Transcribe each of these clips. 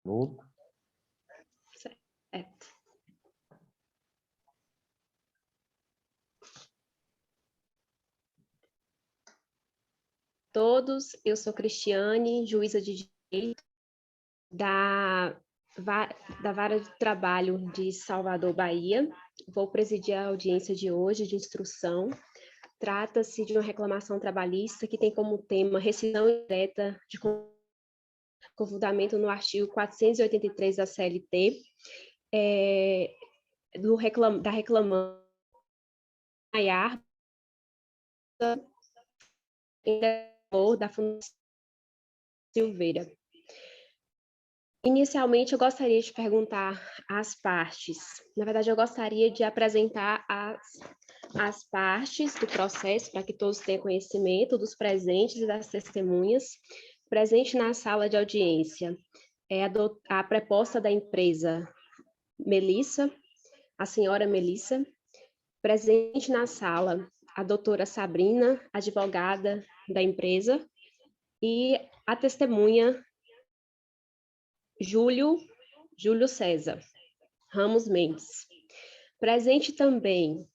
minuto. Certo. Todos, eu sou Cristiane, juíza de direito da Vara de Trabalho de Salvador, Bahia. Vou presidir a audiência de hoje de instrução. Trata-se de uma reclamação trabalhista que tem como tema rescisão indireta de com fundamento no artigo 483 da CLT, da reclamante Maiar, da Fundação Silveira. Inicialmente, eu gostaria de perguntar às partes. Na verdade, eu gostaria de apresentar as partes do processo, para que todos tenham conhecimento dos presentes e das testemunhas. Presente na sala de audiência é a preposta da empresa Melissa, a senhora Melissa. Presente na sala a doutora Sabrina, advogada da empresa, e a testemunha Júlio César Ramos Mendes. Presente também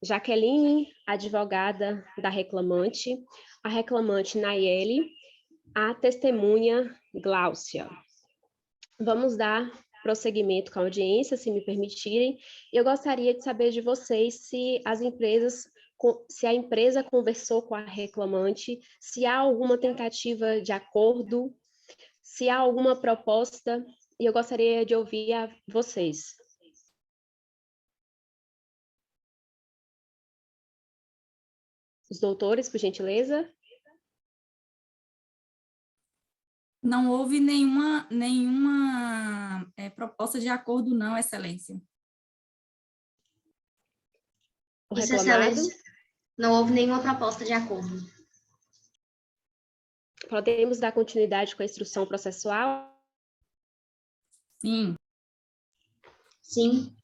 Jaqueline, advogada da reclamante, a reclamante Nayeli, a testemunha Gláucia. Vamos dar prosseguimento com a audiência, se me permitirem. Eu gostaria de saber de vocês se a empresa conversou com a reclamante, se há alguma tentativa de acordo, se há alguma proposta, e eu gostaria de ouvir a vocês. Os doutores, por gentileza. Não houve nenhuma proposta de acordo, não, Excelência. Isso, Excelência. Não houve nenhuma proposta de acordo. Podemos dar continuidade com a instrução processual? Sim. Sim.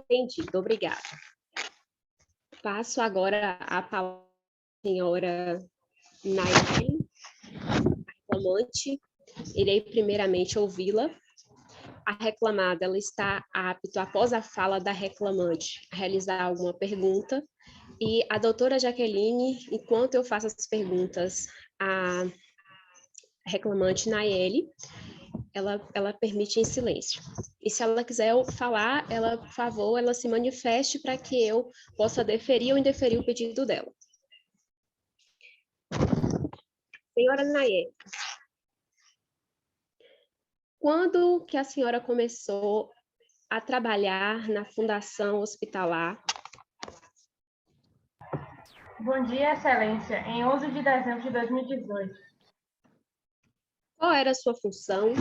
Entendido, obrigada. Passo agora a palavra à senhora Nayeli, reclamante. Irei primeiramente ouvi-la. A reclamada ela está apta, após a fala da reclamante, a realizar alguma pergunta. E a doutora Jaqueline, enquanto eu faço as perguntas à reclamante Nayeli, ela permite em silêncio. E se ela quiser falar, por favor, ela se manifeste para que eu possa deferir ou indeferir o pedido dela. Senhora Nayeli, quando que a senhora começou a trabalhar na Fundação Hospitalar? Bom dia, Excelência. Em 11 de dezembro de 2018. Qual era a sua função?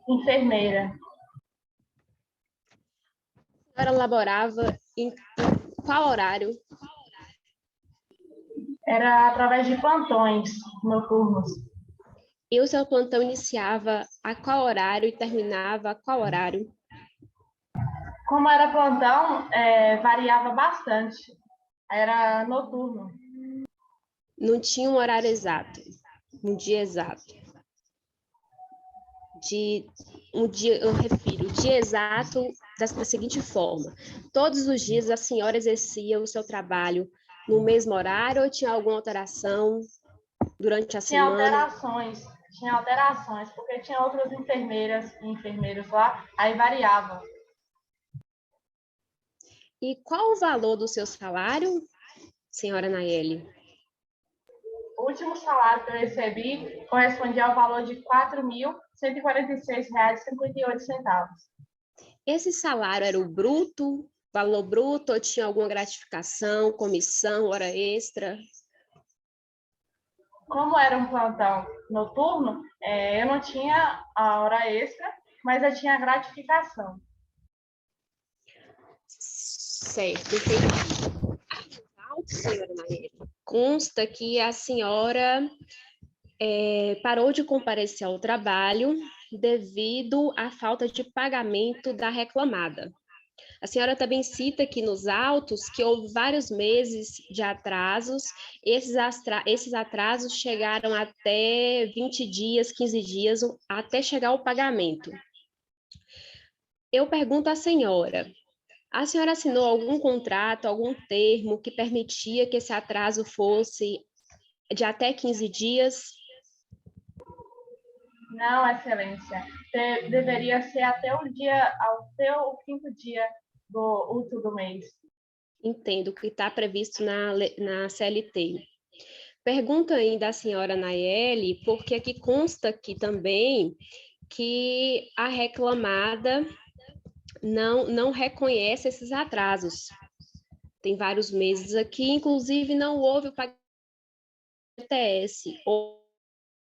Enfermeira. A senhora laborava em qual horário? Era através de plantões noturnos. E o seu plantão iniciava a qual horário e terminava a qual horário? Como era plantão, variava bastante. Era noturno. Não tinha um horário exato, um dia exato. Eu refiro, o dia exato da seguinte forma: todos os dias a senhora exercia o seu trabalho no mesmo horário ou tinha alguma alteração durante a semana? Tinha alterações, porque tinha outras enfermeiras e enfermeiros lá, aí variava. E qual o valor do seu salário, senhora Nayeli? O último salário que eu recebi correspondia ao valor de R$ 4.146,58. Esse salário era o bruto, valor bruto, ou tinha alguma gratificação, comissão, hora extra? Como era um plantão noturno, eu não tinha a hora extra, mas eu tinha a gratificação. Certo, entendi. Senhora Nayeli, consta que a senhora parou de comparecer ao trabalho devido à falta de pagamento da reclamada. A senhora também cita aqui nos autos que houve vários meses de atrasos. Esses atrasos chegaram até 20 dias, 15 dias, até chegar ao pagamento. Eu pergunto à senhora, a senhora assinou algum contrato, algum termo que permitia que esse atraso fosse de até 15 dias? Não, Excelência. Deveria ser até o quinto dia útil do mês. Entendo que está previsto na CLT. Pergunto ainda à senhora Nayeli, porque aqui consta aqui também que a reclamada não reconhece esses atrasos. Tem vários meses aqui, inclusive não houve o pagamento do FGTS, ou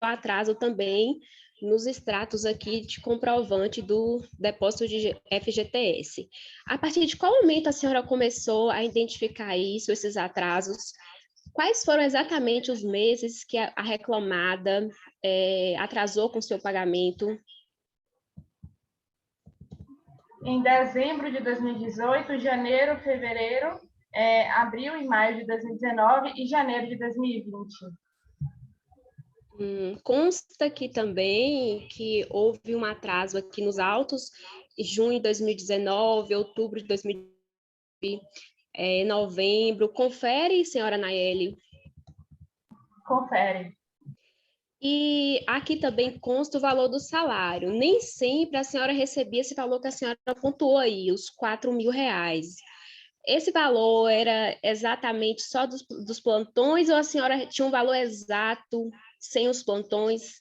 atraso também nos extratos aqui de comprovante do depósito de FGTS. A partir de qual momento a senhora começou a identificar isso, esses atrasos? Quais foram exatamente os meses que a reclamada atrasou com seu pagamento? Em dezembro de 2018, janeiro, fevereiro, abril e maio de 2019 e janeiro de 2020. Consta aqui também que houve um atraso aqui nos autos, junho de 2019, outubro de 2019, novembro. Confere, senhora Nayeli. Confere. E aqui também consta o valor do salário. Nem sempre a senhora recebia esse valor que a senhora pontuou aí, os R$ 4.000. Esse valor era exatamente só dos plantões ou a senhora tinha um valor exato sem os plantões?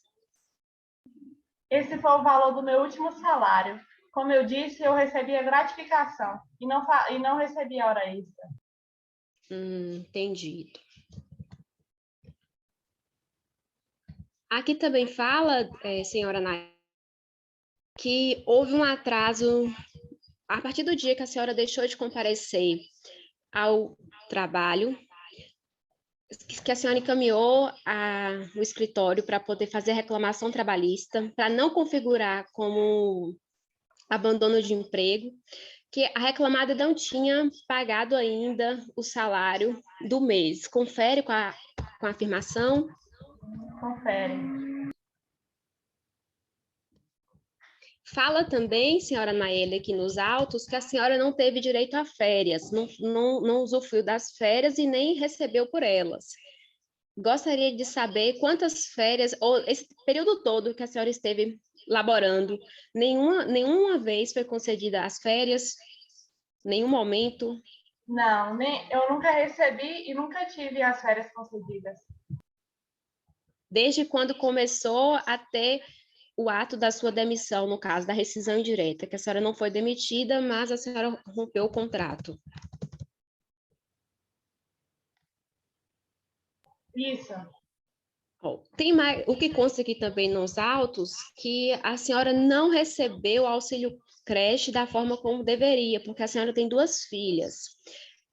Esse foi o valor do meu último salário. Como eu disse, eu recebia gratificação e não recebia hora extra. Entendido. Aqui também fala, senhora Nayeli, que houve um atraso a partir do dia que a senhora deixou de comparecer ao trabalho, que a senhora encaminhou o escritório para poder fazer reclamação trabalhista, para não configurar como abandono de emprego, que a reclamada não tinha pagado ainda o salário do mês. Confere com a afirmação? Confere. Fala também, senhora Naeli, aqui nos autos, que a senhora não teve direito a férias, não usufruiu das férias e nem recebeu por elas. Gostaria de saber quantas férias, ou esse período todo que a senhora esteve laborando, nenhuma vez foi concedida as férias? Nenhum momento? Não, eu nunca recebi e nunca tive as férias concedidas. Desde quando começou até o ato da sua demissão, no caso da rescisão indireta, que a senhora não foi demitida, mas a senhora rompeu o contrato. Isso. Tem mais, o que consta aqui também nos autos, que a senhora não recebeu o auxílio creche da forma como deveria, porque a senhora tem 2 filhas.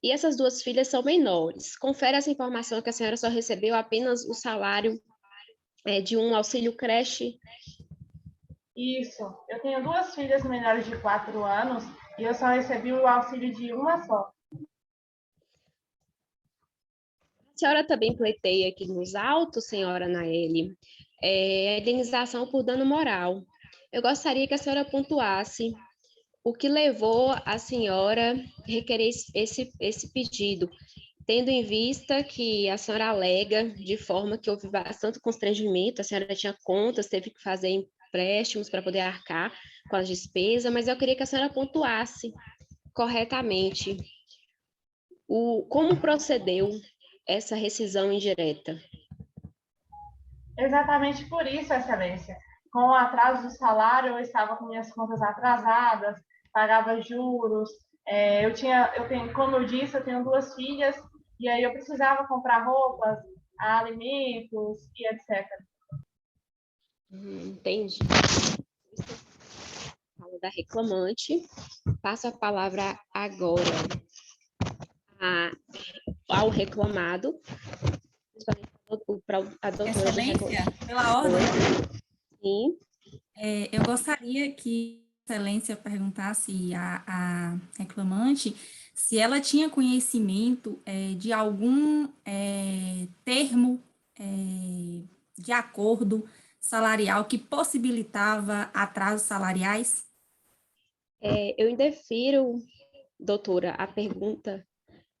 E essas 2 filhas são menores. Confere essa informação que a senhora só recebeu apenas o salário de um auxílio creche. Isso. Eu tenho 2 filhas menores de 4 anos e eu só recebi o auxílio de uma só. A senhora também pleiteia aqui nos autos, senhora Naeli, a indenização por dano moral. Eu gostaria que a senhora pontuasse o que levou a senhora a requerer esse pedido, tendo em vista que a senhora alega de forma que houve bastante constrangimento, a senhora tinha contas, teve que fazer empréstimos para poder arcar com as despesas, mas eu queria que a senhora pontuasse corretamente como procedeu essa rescisão indireta. Exatamente por isso, Excelência. Com o atraso do salário, eu estava com minhas contas atrasadas, pagava juros. Como eu disse, eu tenho 2 filhas e aí eu precisava comprar roupas, alimentos e etc. Entendi. Fala da reclamante. Passo a palavra agora ao reclamado. A doutora Excelência, pela ordem, Sim. eu gostaria que Excelência perguntasse à reclamante se ela tinha conhecimento de algum termo de acordo salarial que possibilitava atrasos salariais? Eu indefiro, doutora, a pergunta,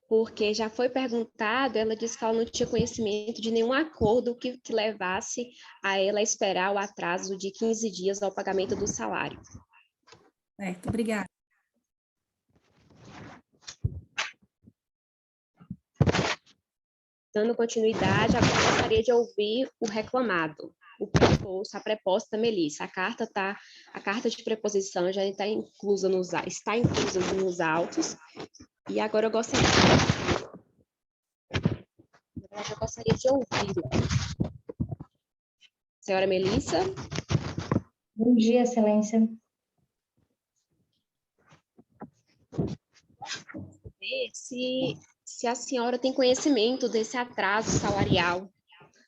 porque já foi perguntado, ela disse que ela não tinha conhecimento de nenhum acordo que levasse a ela esperar o atraso de 15 dias ao pagamento do salário. Certo, obrigada. Dando continuidade, agora eu gostaria de ouvir o reclamado, o preposto, a preposta Melissa. A carta de preposição já está inclusa nos autos, e agora eu gostaria de ouvi-la. Senhora Melissa? Bom dia, Excelência. Se a senhora tem conhecimento desse atraso salarial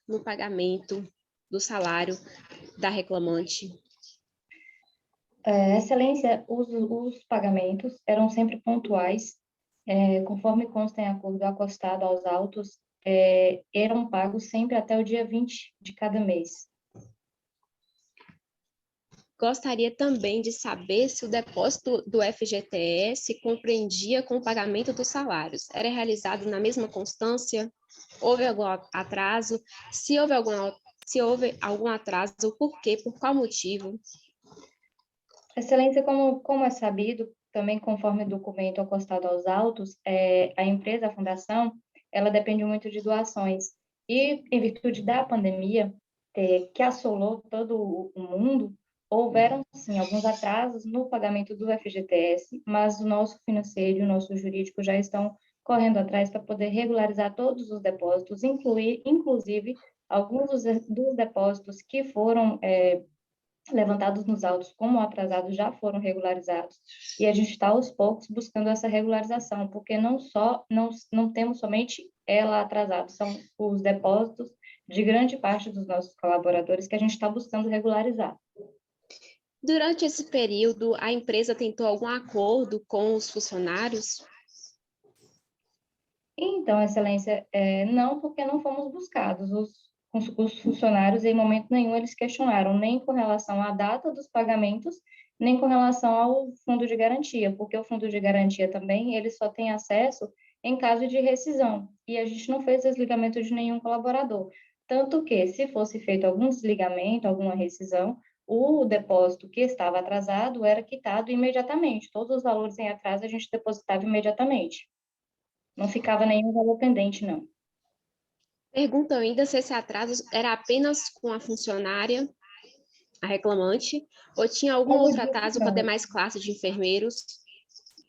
no pagamento do salário da reclamante. Excelência, os pagamentos eram sempre pontuais, conforme consta em acordo acostado aos autos, eram pagos sempre até o dia 20 de cada mês. Gostaria também de saber se o depósito do FGTS compreendia com o pagamento dos salários. Era realizado na mesma constância? Houve algum atraso? Se houve algum atraso, por quê? Por qual motivo? Excelência, como é sabido, também conforme o documento acostado aos autos, a empresa, a fundação, ela depende muito de doações. E, em virtude da pandemia, que assolou todo o mundo, houveram, sim, alguns atrasos no pagamento do FGTS, mas o nosso financeiro e o nosso jurídico já estão correndo atrás para poder regularizar todos os depósitos, inclusive alguns dos depósitos que foram levantados nos autos como atrasados já foram regularizados. E a gente está, aos poucos, buscando essa regularização, porque não temos somente ela atrasado, são os depósitos de grande parte dos nossos colaboradores que a gente está buscando regularizar. Durante esse período, a empresa tentou algum acordo com os funcionários? Então, Excelência, não, porque não fomos buscados. Os funcionários, em momento nenhum, eles questionaram, nem com relação à data dos pagamentos, nem com relação ao fundo de garantia, porque o fundo de garantia também, ele só tem acesso em caso de rescisão, e a gente não fez desligamento de nenhum colaborador. Tanto que, se fosse feito algum desligamento, alguma rescisão, o depósito que estava atrasado era quitado imediatamente. Todos os valores em atraso a gente depositava imediatamente. Não ficava nenhum valor pendente, não. Pergunto ainda se esse atraso era apenas com a funcionária, a reclamante, ou tinha algum outro atraso com a demais classe de enfermeiros?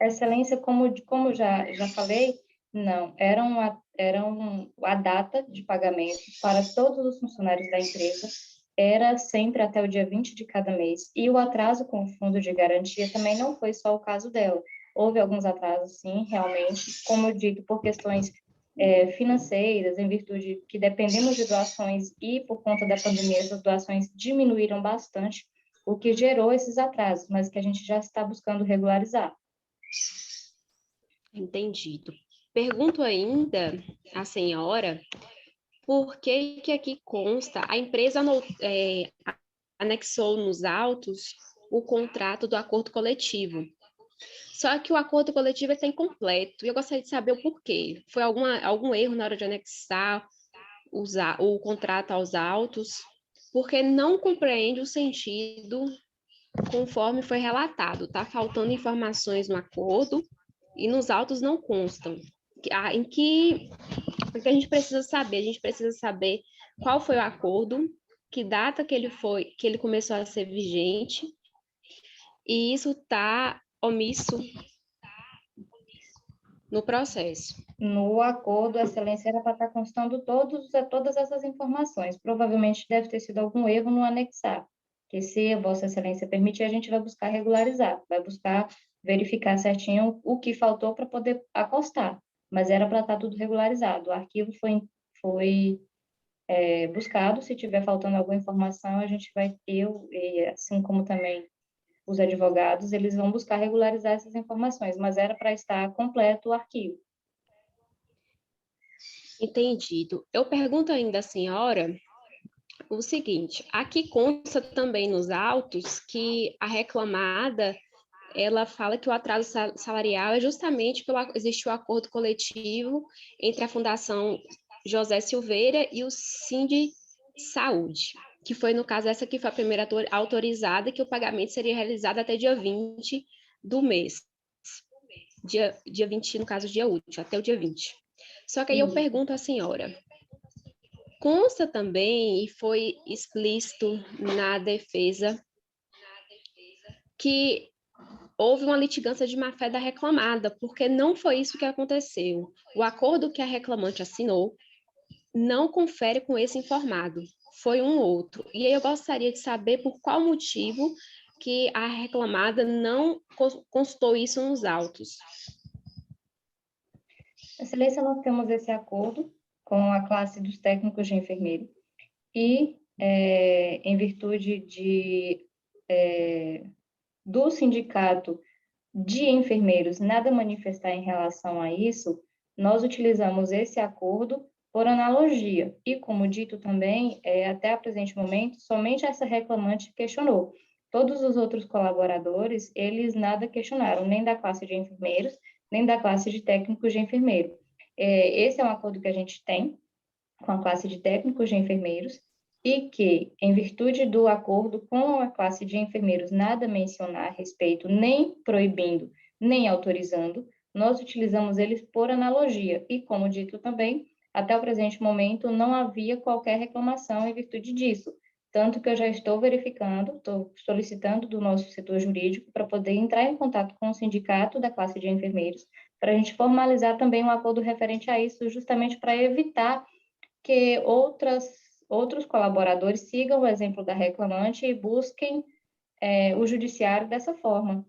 Excelência, como já falei, não, a data de pagamento para todos os funcionários da empresa era sempre até o dia 20 de cada mês, e o atraso com o fundo de garantia também não foi só o caso dela. Houve alguns atrasos, sim, realmente, como eu digo, por questões financeiras, em virtude que dependemos de doações e por conta da pandemia essas doações diminuíram bastante, o que gerou esses atrasos, mas que a gente já está buscando regularizar. Entendido. Pergunto ainda à senhora por que aqui consta, a empresa anexou nos autos o contrato do acordo coletivo. Só que o acordo coletivo está incompleto, e eu gostaria de saber o porquê. Foi algum erro na hora de anexar o contrato aos autos? Porque não compreende o sentido conforme foi relatado. Está faltando informações no acordo e nos autos não constam. O que a gente precisa saber? A gente precisa saber qual foi o acordo, que data que ele começou a ser vigente, e isso está omisso no processo. No acordo, a excelência era para estar constando todas essas informações. Provavelmente deve ter sido algum erro no anexar, que se a Vossa Excelência permitir, a gente vai buscar regularizar, vai buscar verificar certinho o que faltou para poder acostar, mas era para estar tudo regularizado. O arquivo foi buscado, se tiver faltando alguma informação, a gente vai, assim como também os advogados, eles vão buscar regularizar essas informações, mas era para estar completo o arquivo. Entendido. Eu pergunto ainda à senhora o seguinte, aqui consta também nos autos que a reclamada, ela fala que o atraso salarial é justamente pelo existe o acordo coletivo entre a Fundação José Silveira e o Sindi Saúde, que foi, no caso, essa que foi a primeira autorizada, que o pagamento seria realizado até dia 20 do mês. Dia 20, no caso, dia útil, até o dia 20. Só que aí eu pergunto à senhora, consta também, e foi explícito na defesa, que houve uma litigância de má-fé da reclamada, porque não foi isso que aconteceu. O acordo que a reclamante assinou não confere com esse informado, foi um outro. E aí eu gostaria de saber por qual motivo que a reclamada não constou isso nos autos. Excelência, nós temos esse acordo com a classe dos técnicos de enfermeiro e, em virtude do sindicato de enfermeiros nada manifestar em relação a isso, nós utilizamos esse acordo por analogia. E, como dito também, até o presente momento, somente essa reclamante questionou. Todos os outros colaboradores, eles nada questionaram, nem da classe de enfermeiros, nem da classe de técnicos de enfermeiro. Esse é um acordo que a gente tem com a classe de técnicos de enfermeiros e que, em virtude do acordo com a classe de enfermeiros nada mencionar a respeito, nem proibindo, nem autorizando, nós utilizamos eles por analogia. E, como dito também, até o presente momento não havia qualquer reclamação em virtude disso. Tanto que eu já estou verificando, estou solicitando do nosso setor jurídico para poder entrar em contato com o sindicato da classe de enfermeiros, para a gente formalizar também um acordo referente a isso, justamente para evitar que outros colaboradores sigam o exemplo da reclamante e busquem o judiciário dessa forma.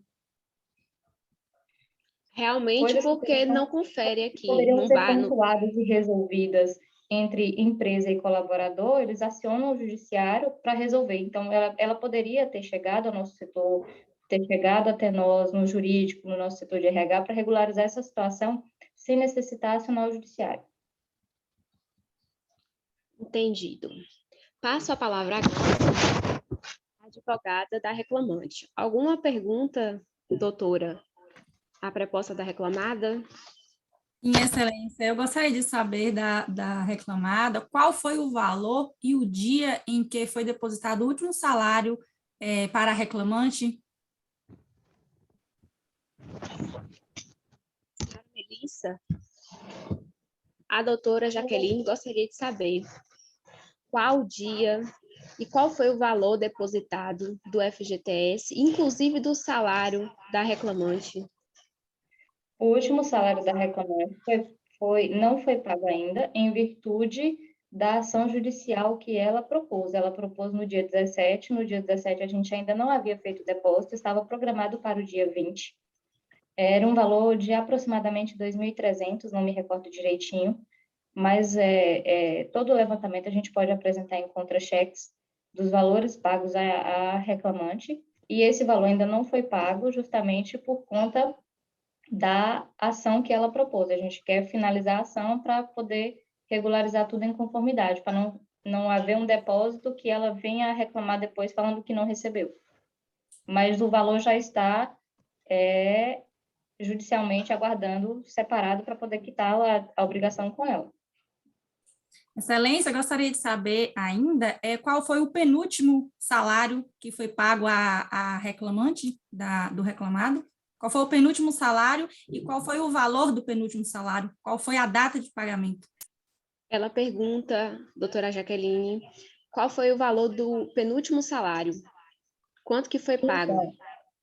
Realmente, Coisas porque não confere aqui. Poderiam ser pontuadas e resolvidas entre empresa e colaborador, eles acionam o judiciário para resolver. Então, ela poderia ter chegado ao nosso setor, ter chegado até nós, no jurídico, no nosso setor de RH, para regularizar essa situação, sem necessitar acionar o judiciário. Entendido. Passo a palavra agora à advogada da reclamante. Alguma pergunta, doutora, à proposta da reclamada? Em Excelência, eu gostaria de saber da reclamada qual foi o valor e o dia em que foi depositado o último salário para a reclamante. Senhora Melissa, a doutora Jaqueline gostaria de saber qual dia e qual foi o valor depositado do FGTS, inclusive do salário da reclamante. O último salário da reclamante não foi pago ainda, em virtude da ação judicial que ela propôs. Ela propôs no dia 17, no dia 17 a gente ainda não havia feito o depósito, estava programado para o dia 20. Era um valor de aproximadamente 2.300, não me recordo direitinho, mas todo o levantamento a gente pode apresentar em contra-cheques dos valores pagos à reclamante, e esse valor ainda não foi pago justamente por conta da ação que ela propôs. A gente quer finalizar a ação para poder regularizar tudo em conformidade, para não haver um depósito que ela venha a reclamar depois falando que não recebeu. Mas o valor já está judicialmente aguardando separado para poder quitar a obrigação com ela. Excelência, eu gostaria de saber ainda qual foi o penúltimo salário que foi pago à reclamante do reclamado. Qual foi o penúltimo salário e qual foi o valor do penúltimo salário? Qual foi a data de pagamento? Ela pergunta, doutora Jaqueline, qual foi o valor do penúltimo salário? Quanto que foi pago? Então,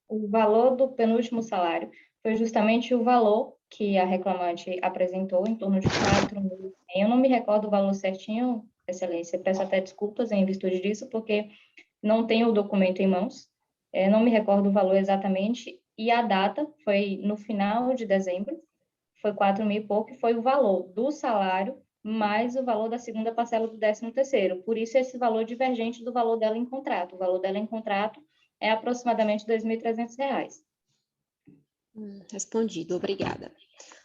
o valor do penúltimo salário foi justamente o valor que a reclamante apresentou, em torno de 4.000. Eu não me recordo o valor certinho, Excelência, peço até desculpas em virtude disso, porque não tenho o documento em mãos, não me recordo o valor exatamente, e a data foi no final de dezembro, foi 4.000 e pouco, e foi o valor do salário mais o valor da segunda parcela do 13º. Por isso, esse valor divergente do valor dela em contrato. O valor dela em contrato é aproximadamente R$ 2.300. Respondido, obrigada.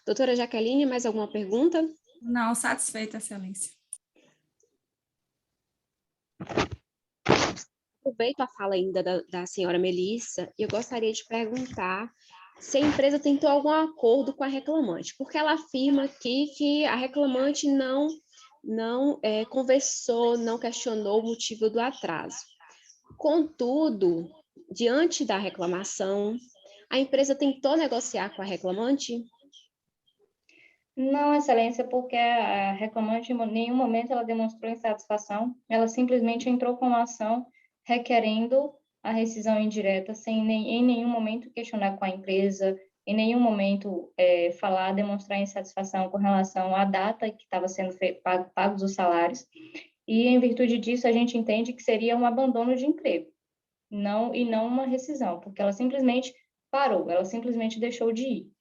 Doutora Jaqueline, mais alguma pergunta? Não, satisfeita, Excelência. Aproveito a fala ainda da senhora Melissa, e eu gostaria de perguntar se a empresa tentou algum acordo com a reclamante, porque ela afirma aqui que a reclamante não conversou, não questionou o motivo do atraso. Contudo, diante da reclamação, a empresa tentou negociar com a reclamante? Não, Excelência, porque a reclamante em nenhum momento ela demonstrou insatisfação, ela simplesmente entrou com uma ação requerendo a rescisão indireta, sem em nenhum momento questionar com a empresa, em nenhum momento demonstrar insatisfação com relação à data que estava sendo pagos os salários, e em virtude disso a gente entende que seria um abandono de emprego, não uma rescisão, porque ela simplesmente parou, ela simplesmente deixou de ir.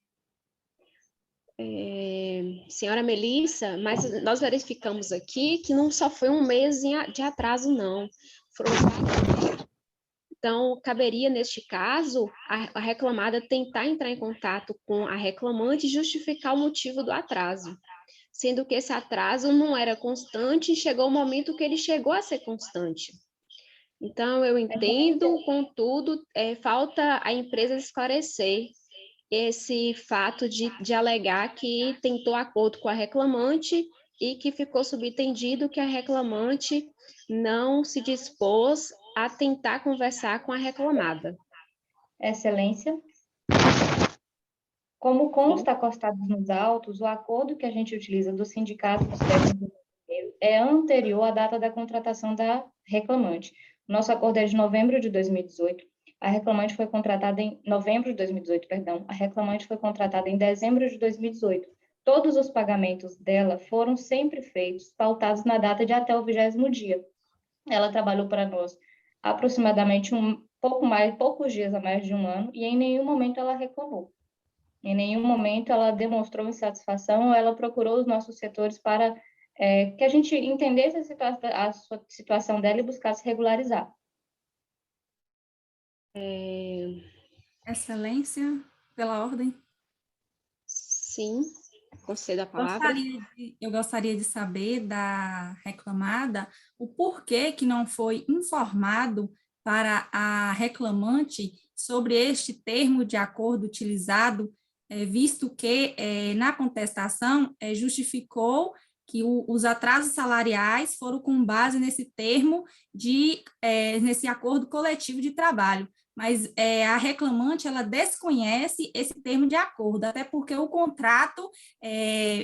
Senhora Melissa, mas nós verificamos aqui que não só foi um mês de atraso, não. Foram vários. Então, caberia, neste caso, a reclamada tentar entrar em contato com a reclamante e justificar o motivo do atraso, sendo que esse atraso não era constante e chegou o momento que ele chegou a ser constante. Então, eu entendo, contudo, falta a empresa esclarecer esse fato de alegar que tentou acordo com a reclamante e que ficou subentendido que a reclamante não se dispôs a tentar conversar com a reclamada. Excelência, como consta acostados nos autos, o acordo que a gente utiliza do Sindicato dos Técnicos de Engenheiro é anterior à data da contratação da reclamante. Nosso acordo é de novembro de 2018. A reclamante foi contratada em novembro de 2018, perdão. A reclamante foi contratada em dezembro de 2018. Todos os pagamentos dela foram sempre feitos, pautados na data de até o 20º dia. Ela trabalhou para nós aproximadamente poucos dias a mais de um ano, e em nenhum momento ela reclamou. Em nenhum momento ela demonstrou insatisfação ou ela procurou os nossos setores para que a gente entendesse a situação dela e buscasse regularizar. Excelência, pela ordem. Sim, concedo a palavra. Eu gostaria de saber da reclamada o porquê que não foi informado para a reclamante sobre este termo de acordo utilizado, visto que na contestação justificou que os atrasos salariais foram com base nesse termo nesse acordo coletivo de trabalho. Mas a reclamante ela desconhece esse termo de acordo, até porque o contrato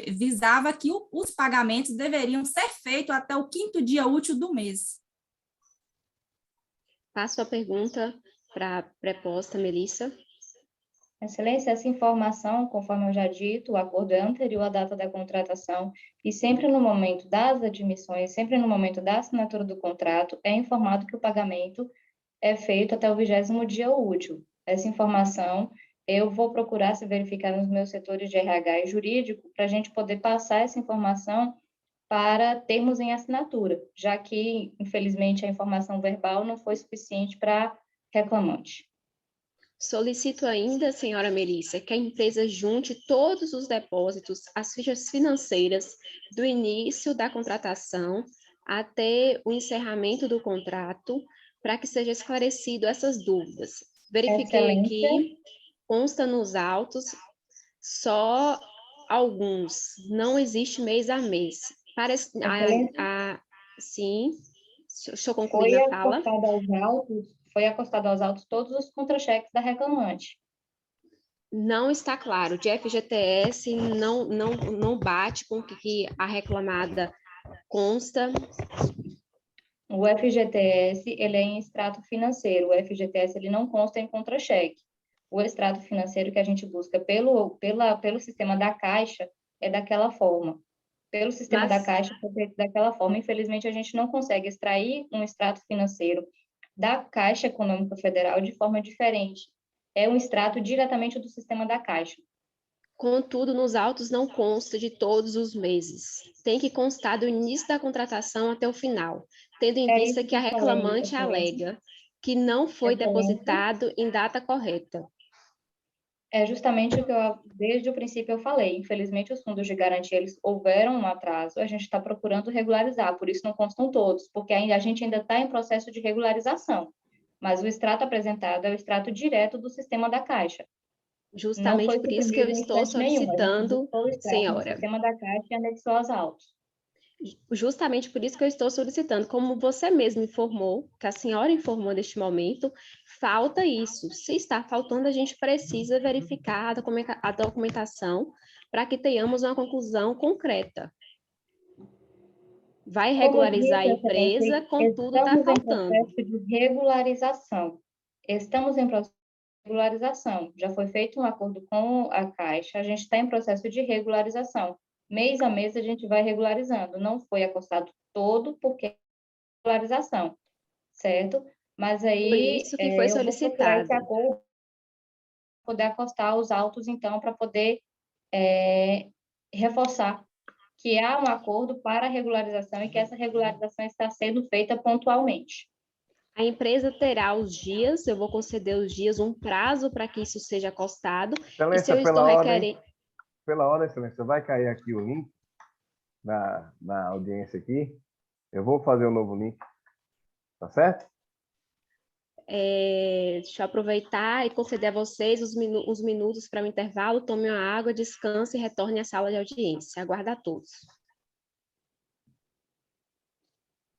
visava que os pagamentos deveriam ser feitos até o 5º dia útil do mês. Passo a pergunta para a preposta, Melissa. Excelência, essa informação, conforme eu já dito, o acordo é anterior à data da contratação e sempre no momento das admissões, sempre no momento da assinatura do contrato, é informado que o pagamento é feito até o 20º dia útil. Essa informação eu vou procurar se verificar nos meus setores de RH e jurídico para a gente poder passar essa informação para termos em assinatura, já que, infelizmente, a informação verbal não foi suficiente para reclamante. Solicito ainda, senhora Melissa, que a empresa junte todos os depósitos, as fichas financeiras do início da contratação até o encerramento do contrato, para que seja esclarecido essas dúvidas. Verifiquei aqui, consta nos autos, só alguns, não existe mês a mês. Sim, deixa eu concluir a fala. Foi acostado aos autos todos os contra-cheques da reclamante. Não está claro, de FGTS não bate com o que a reclamada consta. O FGTS, ele é em extrato financeiro, o FGTS ele não consta em contra-cheque. O extrato financeiro que a gente busca pelo sistema da Caixa é daquela forma. Pelo sistema da Caixa foi feito daquela forma. Infelizmente, a gente não consegue extrair um extrato financeiro da Caixa Econômica Federal de forma diferente. É um extrato diretamente do sistema da Caixa. Contudo, nos autos não consta de todos os meses. Tem que constar do início da contratação até o final, tendo em vista que a reclamante alega que não foi Excelente. depositado em data correta? É justamente o que eu, desde o princípio eu falei. Infelizmente, os fundos de garantia, eles houveram um atraso, a gente está procurando regularizar, por isso não constam todos, porque ainda, a gente ainda está em processo de regularização. Mas o extrato apresentado é o extrato direto do sistema da Caixa. Não Justamente foi por isso que eu suprimido em estou instante nenhum, a gente solicitando, buscou o extrato no senhora, sistema da Caixa e anexou aos autos. justamente por isso que eu estou solicitando, como você mesmo informou, que a senhora informou neste momento, falta isso. Se está faltando, a gente precisa verificar a documentação para que tenhamos uma conclusão concreta. Vai Como regularizar a disse, empresa, Excelência, contudo está estamos em faltando. processo de regularização. Estamos em processo de regularização. Já foi feito um acordo com a Caixa, a gente está em processo de regularização. Mês a mês a gente vai regularizando. Não foi acostado todo, porque é regularização, certo? Mas Por aí isso que foi eu vou procurar esse solicitado. acordo, poder acostar os autos, então, para poder é, reforçar que há um acordo para a regularização e que essa regularização está sendo feita pontualmente. A empresa terá os dias, eu vou conceder os dias, um prazo para que isso seja acostado. E se Excelência, eu estou requerendo. pela ordem, Excelência, vai cair aqui o link na audiência aqui. Eu vou fazer um novo link, tá certo? Deixa eu aproveitar e conceder a vocês uns minutos para o intervalo, tome uma água, descanse e retorne à sala de audiência. Aguardo a todos.